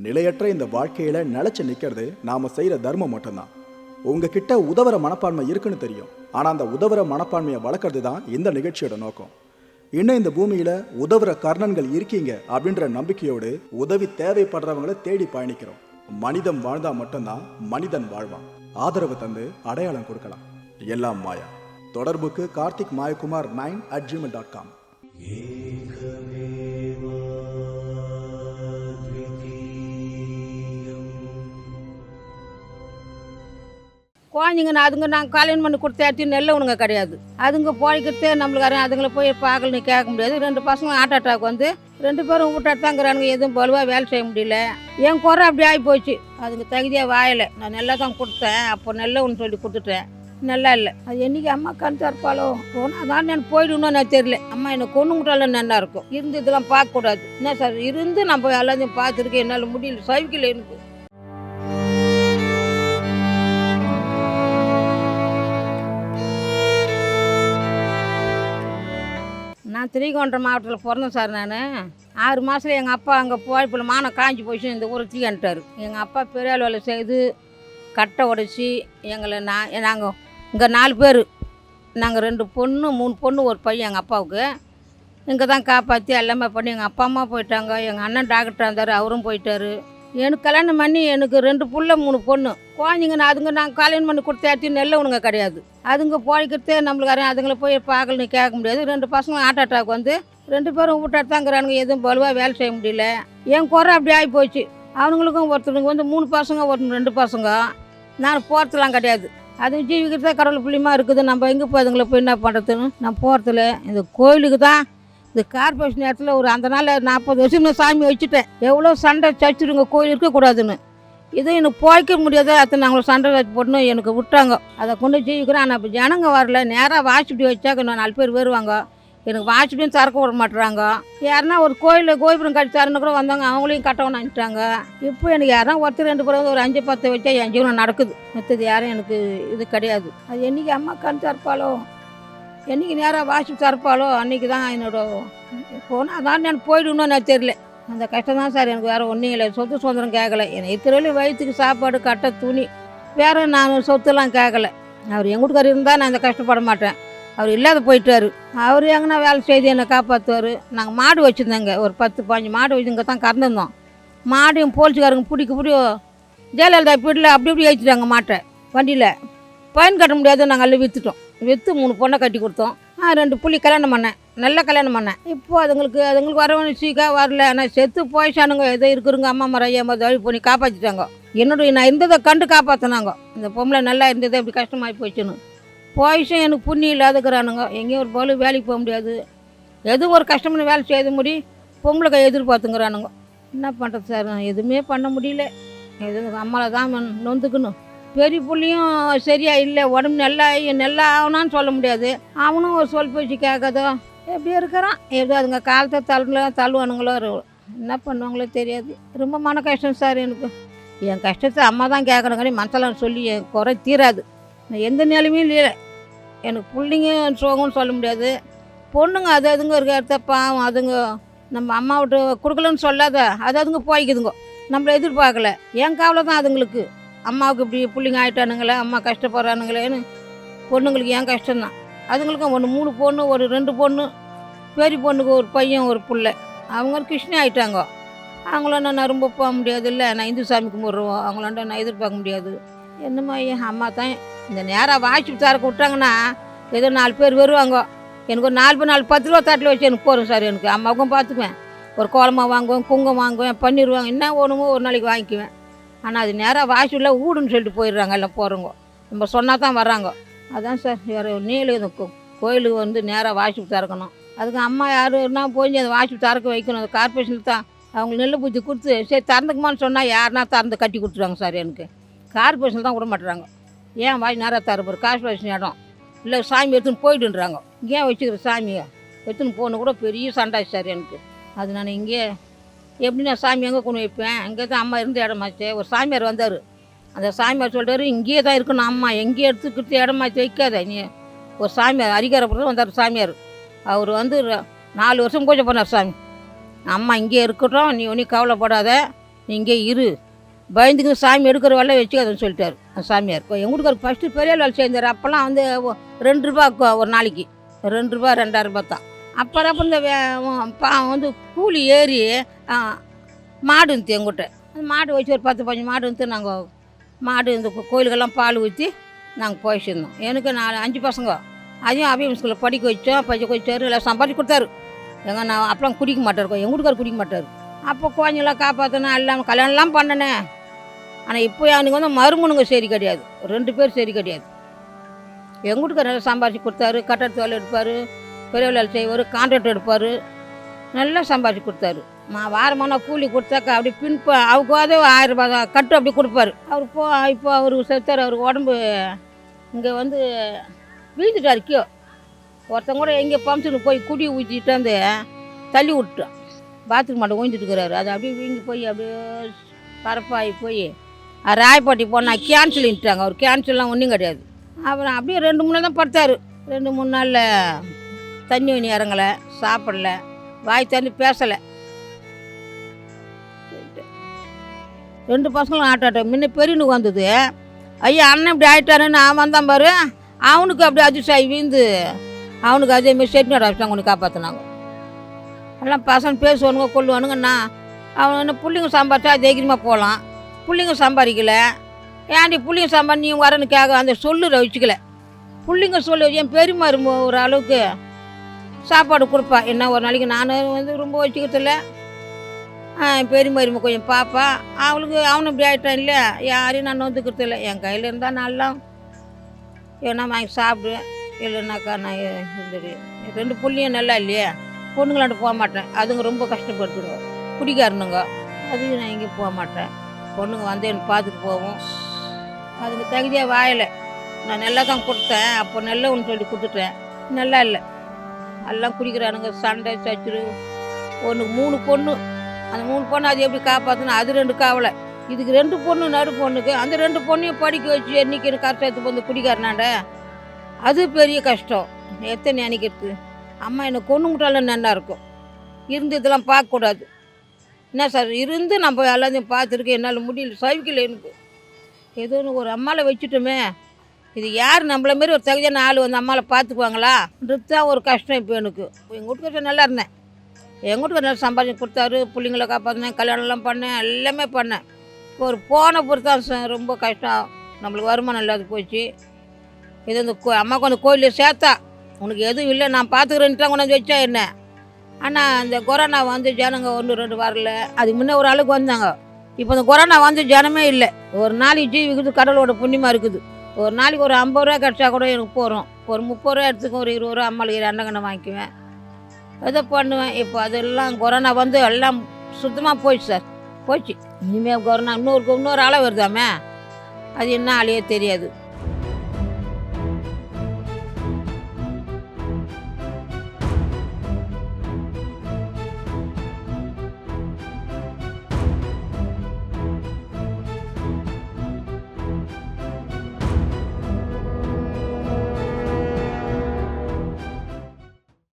நிலையற்ற இந்த வாழ்க்கையில நிலைச்சு நிக்கிறது நாம செய்யற தர்மம் மட்டும்தான். உங்ககிட்ட உதவுற மனப்பான்மை இருக்குன்னு தெரியும். ஆனா அந்த உதவுற மனப்பான்மையை வளர்க்கறது தான் இந்த நிகழ்ச்சியோட நோக்கம். இன்னும் இந்த பூமியில உதவுற கர்ணன்கள் இருக்கீங்க அப்படின்ற நம்பிக்கையோடு உதவி தேவைப்படுறவங்களை தேடி பயணிக்கிறோம். மனிதம் வாழ்ந்தா மட்டும்தான் மனிதன் வாழ்வான். ஆதரவு தந்து அடையாளம் கொடுக்கலாம். எல்லாம் மாயா. தொடர்புக்கு கார்த்திக் மாயகுமார் 9@gmail.com. குழந்தைங்க அதுங்க நாங்கள் கல்யாணம் பண்ணி கொடுத்தாட்டி நெல்லவனுங்க கிடையாது. அதுங்க போய்க்கிட்டு நம்மளுக்கு அதுங்களை போய் பார்க்கலன்னு கேட்க முடியாது. 2 பசங்க ஹார்ட் அட்டாக் வந்து 2 பேரும் வீட்டாட்டு தாங்கிறானுங்க. எதுவும் பலுவாக வேலை செய்ய முடியல. என் குறை அப்படி ஆகி போச்சு. அதுங்க தகுதியாக வாயலை. நான் நெல்லை தான் கொடுத்தேன். அப்போ நெல்லவனு சொல்லி கொடுத்துட்டேன். நல்லா இல்லை. அது என்றைக்கு அம்மா கண் தரப்பாலோ போனால் தான் நான் போயிடணும்னு நான் தெரியல. அம்மா என்னை கொண்டு விட்டாலும் நல்லா இருக்கும். இருந்து இதெல்லாம் பார்க்கக்கூடாது. என்ன சார் இருந்து நம்ம எல்லாத்தையும் பார்த்துருக்கேன். என்னால் முடியல, சவிக்கல எனக்கு. நான் திருக்கோணம் மாவட்டத்தில் பிறந்தேன் சார். நான் 6 மாதத்தில் எங்கள் அப்பா அங்கே போய்ப்பில் மானம் காஞ்சி போயிடுச்சு. இந்த ஊரை தீக்கிட்டார். எங்கள் அப்பா பெரிய வேலை செய்து கட்டை உடைச்சி எங்களை நாங்கள் இங்கே 4 பேர். நாங்கள் 2 பொண்ணு 3 பொண்ணு ஒரு பையன். எங்கள் அப்பாவுக்கு இங்கே தான் காப்பாற்றி எல்லாமே பண்ணி எங்கள் அப்பா அம்மா போயிட்டாங்க. எங்கள் அண்ணன் டாக்டர் இருந்தார், அவரும் போயிட்டார். எனக்கு கல்யாணம் பண்ணி எனக்கு 2 புள்ள 3 பொண்ணு. குழந்தைங்க அதுங்க நாங்கள் கல்யாணம் பண்ணி கொடுத்தாட்டி நெல்லவனுங்க கிடையாது. அதுங்க போய்க்கிட்டு நம்மளுக்கு அதுங்களை போய் பார்க்கலன்னு கேட்க முடியாது. 2 பசங்க ஹார்ட் அட்டாக் வந்து 2 பேரும் வீட்டாட்டு தாங்கிறானுங்க. எதுவும் பலுவாக வேலை செய்ய முடியல. என் குறை அப்படி ஆகி போச்சு. அவனுங்களுக்கும் ஒருத்தனுக்கு வந்து 3 பசங்க, ஒருத்தர் 2 பசங்க. நான் போகிறதுலாம் கிடையாது. அதுவும் ஜீவிக்கிறதா கடவுள் புள்ளியமாக இருக்குது. நம்ம எங்கே போய் அதுங்களை போய் என்ன பண்ணுறதுன்னு நான் போகிறதில்ல. இந்த கோயிலுக்கு தான் இந்த கார்பரேஷன் நேரத்தில் ஒரு அந்த நாள் 40 வருஷம் சாமி வச்சுட்டேன். எவ்வளோ சண்டை சச்சுருங்க கோயில் இருக்கக்கூடாதுன்னு. இது எனக்கு போய்க்க முடியாது. அத்தனை நாங்கள் சண்டை வச்சு போட்டுன்னு எனக்கு விட்டாங்க. அதை கொண்டு ஜீவிக்கிறேன். ஆனால் இப்போ ஜனங்க வரல. நேராக வாசிப்படி வச்சாக்க இன்னும் 4 பேர் வருவாங்க. எனக்கு வாசிப்படியும் திறக்க விட மாட்டுறாங்க. யாருன்னா ஒரு கோயிலில் கோபுரம் கட்டி தரன்னு கூட வந்தாங்க. அவங்களையும் கட்டவன்னு அனுப்பிட்டாங்க. இப்போ எனக்கு யாருன்னா ஒருத்தர் 2 பேர் வந்து ஒரு 5-10 வச்சா என் ஜீவனம் நடக்குது. மற்றது யாரும் எனக்கு இது கிடையாது. அது என்றைக்கு அம்மா கண் தரப்பாலோ, என்றைக்கு நேராக வாசிப்பு தரப்பாலோ அன்றைக்கி தான் என்னோட போனால் அதான் நான் போயிடணும்னு நான் தெரியல. அந்த கஷ்டம் தான் சார். எனக்கு வேறு ஒன்றும் இல்லை. சொத்து சுதந்திரம் கேட்கல. எனக்கு இருக்கிறவரையும் வயிற்றுக்கு சாப்பாடு கட்ட துணி வேறு நான் சொத்துலாம் கேட்கல. அவர் எங்கள் வீட்டுக்காரர் இருந்தால் நான் இந்த கஷ்டப்பட மாட்டேன். அவர் இல்லாத போயிட்டார். அவர் எங்கன்னா வேலை செய்து என்னை காப்பாற்றுவார். நாங்கள் மாடு வச்சுருந்தேங்க. ஒரு 10-15 மாடு வச்சு இங்கே தான் கறந்துருந்தோம். மாடையும் போலீஸ்காரங்க பிடிக்க ஜெயலலிதா வீட்டில் அப்படி இப்படி வச்சுட்டாங்க மாட்டை வண்டியில். பயன் கட்ட முடியாது. நாங்கள் எல்லாம் விற்றுட்டோம். விற்று 3 பொண்ணை கட்டி கொடுத்தோம். 2 புள்ளி கல்யாணம் பண்ணேன். நல்லா கல்யாணம் பண்ணேன். இப்போது அதுங்களுக்கு வரவனு சீக்காக வரல. ஆனால் செத்து போயிச்சானுங்க. எதோ இருக்குறங்க அம்மா மரம் ஐயா மாதிரி வழி பண்ணி காப்பாற்றிட்டாங்க. என்னுடைய நான் இருந்ததை கண்டு காப்பாற்றினாங்க. இந்த பொம்பளை நல்லா இருந்தது அப்படி கஷ்டமாகி போச்சுன்னு. போயிச்சும் எனக்கு புண்ணியம் இல்லாதக்கிறானுங்க. எங்கேயும் ஒரு போல வேலைக்கு போக முடியாது. எதுவும் ஒரு கஷ்டம்னு வேலை செய்ய முடி பொம்பளை கை எதிர்பார்த்துங்கிறானுங்க. என்ன பண்ணுறது சார்? நான் எதுவுமே பண்ண முடியல. எதுவும் அம்மாவை தான் நொந்துக்கணும். பெரிய புள்ளியும் சரியாக இல்லை. உடம்பு நல்லா ஆகணும்னு சொல்ல முடியாது. அவனும் ஒரு சொல் பேச்சு கேட்காதோ எப்படி இருக்கிறான். ஏதோ அதுங்க காலத்தை தள்ளுவானுங்களோ என்ன பண்ணுவாங்களோ தெரியாது. ரொம்ப மன கஷ்டம் சார் எனக்கு. என் கஷ்டத்தை அம்மா தான் கேட்குறங்காடி மனசெல்லாம் சொல்லி என் குறை தீராது. நான் எந்த நிலைமையும் இல்லை. எனக்கு பிள்ளைங்க சோகம்னு சொல்ல முடியாது. பொண்ணுங்க அதுங்க இருக்கிறத பாவம். அதுங்க நம்ம அம்மாவிட்ட கொடுக்கலன்னு சொல்லாத அதுங்க போய்க்குதுங்க. நம்மளை எதிர்பார்க்கல. என் கவலை தான் அதுங்களுக்கு. அம்மாவுக்கு இப்படி பிள்ளைங்க ஆகிட்டானுங்களே, அம்மா கஷ்டப்படுறானுங்களேன்னு பொண்ணுங்களுக்கு ஏன் கஷ்டம்தான். அதுங்களுக்கும் 3 பொண்ணு, ஒரு 2 பொண்ணு. பெரிய பொண்ணுக்கு ஒரு பையன் ஒரு பிள்ளை. அவங்க கிருஷ்ணி ஆகிட்டாங்க. அவங்களாண்ட நான் ரொம்ப போக முடியாது. இல்லை நான் இந்து சாமி கும்பிட்றோம். அவங்களாண்ட நான் எதிர்பார்க்க முடியாது. என்னம்மா என் அம்மா தான் இந்த நேராக வாசிப்பு தரக்க விட்டாங்கன்னா ஏதோ 4 பேர் வருவாங்க. எனக்கு ஒரு 4 பேர் 10 ரூபா தட்டில் வச்சு எனக்கு போகிறோம் சார். எனக்கு அம்மாவுக்கும் பார்த்துக்குவேன். ஒரு கோலமாக வாங்குவேன், குங்குமம் வாங்குவேன், பன்னீர் வாங்க என்ன வேணுமோ ஒரு நாளைக்கு வாங்கிக்குவேன். ஆனால் அது நேராக வாசிப்பில் ஊடுன்னு சொல்லிட்டு போயிடுறாங்க. எல்லாம் போகிறவங்க நம்ம சொன்னால் தான் வர்றாங்க. அதான் சார் வேறு நீளம் இருக்கும். கோயிலுக்கு வந்து நேராக வாசிப்பு திறக்கணும். அதுக்கு அம்மா யாருன்னா போய் அந்த வாசிப்பு திறக்க வைக்கணும். அந்த கார்பரேஷனில் தான் அவங்க நெல் பூச்சி கொடுத்து சரி திறந்துக்குமான்னு சொன்னால் யாருன்னா திறந்து கட்டி கொடுத்துருவாங்க சார். எனக்கு கார்பரேஷன் தான் விட மாட்டுறாங்க. ஏன் வாய் நேராக தரப்போகிற கார்பரேஷன் இடம் இல்லை சாமி எடுத்துன்னு போயிட்டுன்றாங்க. இங்கேயே வச்சுக்கிற சாமியை எடுத்துன்னு போகணும் கூட பெரிய சண்டாச்சு சார் எனக்கு. அது நான் இங்கே எப்படி நான் சாமி எங்கே கொண்டு வைப்பேன்? அங்கே தான் அம்மா இருந்த இடமாச்சு. ஒரு சாமியார் வந்தார். அந்த சாமியார் சொல்கிறாரு இங்கேயே தான் இருக்கணும் அம்மா, எங்கேயே எடுத்துக்கிட்டு இடமாச்சு வைக்காத நீ. ஒரு சாமியார் அரிகாரப்புறம் வந்தார் சாமியார். அவர் வந்து 4 வருஷம் பூஜை பண்ணார் சாமி. அம்மா இங்கே இருக்கட்டும், நீ ஒன்றும் கவலைப்படாத, இங்கே இரு, பயந்துக்கு சாமி எடுக்கிற வேலை வச்சுக்காதுன்னு சொல்லிட்டாரு அந்த சாமியார். எங்கள் வீட்டுக்காரருக்கு ஃபஸ்ட்டு பெரிய வேலை சேர்ந்தார். அப்போல்லாம் வந்து 2 ரூபா ஒரு நாளைக்கு 2 ரூபா 2000 தான். அப்புறம் இந்த வந்து கூலி ஏறி மாடு இருந்துச்சு எங்கிட்ட. அந்த மாடு வச்சு ஒரு 10-15 மாடு இருந்து நாங்கள் மாடு இந்த கோயிலுக்கெல்லாம் பால் ஊற்றி நாங்கள் போயிச்சிருந்தோம். எனக்கு 5 பசங்க, அதையும் அபியம் ஸ்கூலில் படிக்க வச்சோம், படிக்க வச்சார், எல்லாம் சம்பாதிச்சு கொடுத்தாரு. நான் அப்பெல்லாம் குடிக்க மாட்டார், எங்கள் வீட்டுக்கார் குடிக்க மாட்டார். அப்போ குழந்தைங்களாம் காப்பாற்றினா எல்லாம் கல்யாணம்லாம் பண்ணினே. ஆனால் இப்போ எனக்கு வந்து மருமனுங்க சரி கிடையாது, 2 பேர் சரி கிடையாது. எங்கள் வீட்டுக்கார் நல்லா சம்பாதிச்சு கொடுத்தாரு. கட்டடத்து வேலை எடுப்பார், பெரிய வேலை செய்வார், கான்ட்ராக்ட் எடுப்பார், நல்லா சம்பாதிச்சு கொடுத்தாரு. வாரமான கூலி கொடுத்தாக்கா அப்படி அவருக்காவது 1000 ரூபாய் தான் கட்டு அப்படி கொடுப்பாரு. அவர் இப்போ அவர் செத்தார். அவர் உடம்பு இங்கே வந்து வீழ்ந்துட்டார். கியோ ஒருத்தங்க கூட எங்கே பம்ப்ஷனுக்கு போய் குடி ஊற்றிட்டு வந்து தள்ளி விட்டோம். பாத்ரூம் மாட்டை ஊஞ்சிட்டு இருக்கிறாரு. அது அப்படியே வீங்கி போய் அப்படியே பரப்பாகி போய் ராயப்பாட்டி போனால் கேன்சல்ட்டாங்க. அவர் கேன்சல்லாம் ஒன்றும் கிடையாது. அப்புறம் அப்படியே 2-3 நாள் தான் படுத்தார். 2-3 நாளில் தண்ணி வண்ணி இறங்கலை, சாப்பிடல, வாய் தண்ணி பேசலை. 2 பசங்களும் ஆட்டாட்டம். முன்ன பெரியனுக்கு வந்தது, ஐயா அண்ணன் இப்படி ஆகிட்டாருன்னு அவன் வந்தான் பாரு, அவனுக்கு அப்படி அதிர்ஷ்டம் ஆகி வீந்து அவனுக்கு அதேமாரி செட்டினார் ஆஃபீஸாங்க ஒன்று காப்பாற்றினாங்க. எல்லாம் பசங்க பேசுவானுங்க கொள்ளுவானுங்கண்ணா. அவன் என்ன பிள்ளைங்க சம்பாதிச்சா தைரியமாக போகலாம், பிள்ளைங்க சம்பாதிக்கல. ஏன்டி பிள்ளைங்க சம்பாதி நீ வரன்னு கேட்க அந்த சொல்லு வச்சுக்கல. பிள்ளைங்க சொல்லு என் பெரியமா ஒரு அளவுக்கு சாப்பாடு கொடுப்பா. என்ன ஒரு நாளைக்கு நான் வந்து ரொம்ப வச்சுக்கிறதில்ல. பெரியமா கொஞ்சம் பாப்பா, அவனும் இப்படி ஆகிட்டான் இல்லை, யாரையும் நான் வந்துக்கிறது இல்லை. என் கையில் இருந்தால் நல்லா ஏன்னா வாங்கி சாப்பிடுவேன், இல்லைன்னாக்கா நான் இருந்துடுவேன். 2 புள்ளியும் நல்லா இல்லையே, பொண்ணுங்களாண்ட போக மாட்டேன். அதுங்க ரொம்ப கஷ்டப்படுத்துங்க, குடிக்காரனுங்க. அதுக்கு நான் எங்கேயும் போக மாட்டேன். பொண்ணுங்க வந்து எனக்கு பார்த்துட்டு போவோம். அதுக்கு தகுதியாக வாயலை. நான் நல்லா தான் கொடுத்தேன், அப்போ நல்லா ஒன்று சொல்லி கொடுத்துட்டேன், நல்லா இல்லை. எல்லாம் குடிக்கிறானுங்க, சண்டை சச்சுரு. ஒன்றுக்கு 3 பொண்ணு. அந்த 3 பொண்ணு அது எப்படி காப்பாற்றணும், அது 2 காவலை. இதுக்கு 2 பொண்ணு நடு பொண்ணுக்கு. அந்த 2 பொண்ணையும் படிக்க வச்சு என்னைக்கு கஷ்டத்து வந்து குடிக்காரனாண்ட, அது பெரிய கஷ்டம். எத்தனை நினைக்கிறது. அம்மா என்னை கொண்டு முட்டாலும் நல்லா இருக்கும். இருந்து இதெல்லாம் பார்க்கக்கூடாது. என்ன சார் இருந்து நம்ம எல்லாத்தையும் பார்த்துருக்கு, என்னால் முடியல, சவிக்கல எனக்கு. ஏதோ ஒன்று ஒரு அம்மாவை வச்சுட்டோமே, இது யார் நம்மள மாரி ஒரு தகுதியான ஆள் வந்து அம்மாவை பார்த்துக்குவாங்களான்றது தான் ஒரு கஷ்டம். இப்போ எனக்கு எங்கள் வீட்டுக்கார நல்லா இருந்தேன், எங்கள் வீட்டுக்கார நல்லா சம்பாதிச்சு கொடுத்தாரு, பிள்ளைங்கள காப்பாற்றினேன், கல்யாணம்லாம் பண்ணேன், எல்லாமே பண்ணேன். இப்போ ஒரு போன பொறுத்தான் ரொம்ப கஷ்டம். நம்மளுக்கு வருமானம் இல்லாத போச்சு. இது இந்த அம்மாவுக்கு அந்த கோயிலில் சேர்த்தா உனக்கு எதுவும் இல்லை நான் பார்த்துக்கிறேன்ட்டு கொண்டாந்து வச்சா என்ன. ஆனால் அந்த கொரோனா வந்து ஜனங்க 1-2 வரல. அதுக்கு முன்னே ஒரு அளவுக்கு வந்தாங்க. இப்போ இந்த கொரோனா வந்து ஜனமே இல்லை. ஒரு நாளைக்கு ஜீவிக்கிறது கடவுளோட புண்ணியமாக இருக்குது. ஒரு நாளைக்கு ஒரு 50 ரூபா கிடச்சா கூட எனக்கு போகிறோம். ஒரு 30 ரூபா எடுத்துக்க, ஒரு 20 ரூபா அம்மாளுக்கு அண்டங்கண்ணை வாங்கிக்குவேன், எதை பண்ணுவேன். இப்போ அதெல்லாம் கொரோனா வந்து எல்லாம் சுத்தமாக போயிடுச்சு சார், போச்சு. இனிமேல் கொரோனா இன்னொரு அளவு வருதாமே, அது என்ன ஆளையே தெரியாது.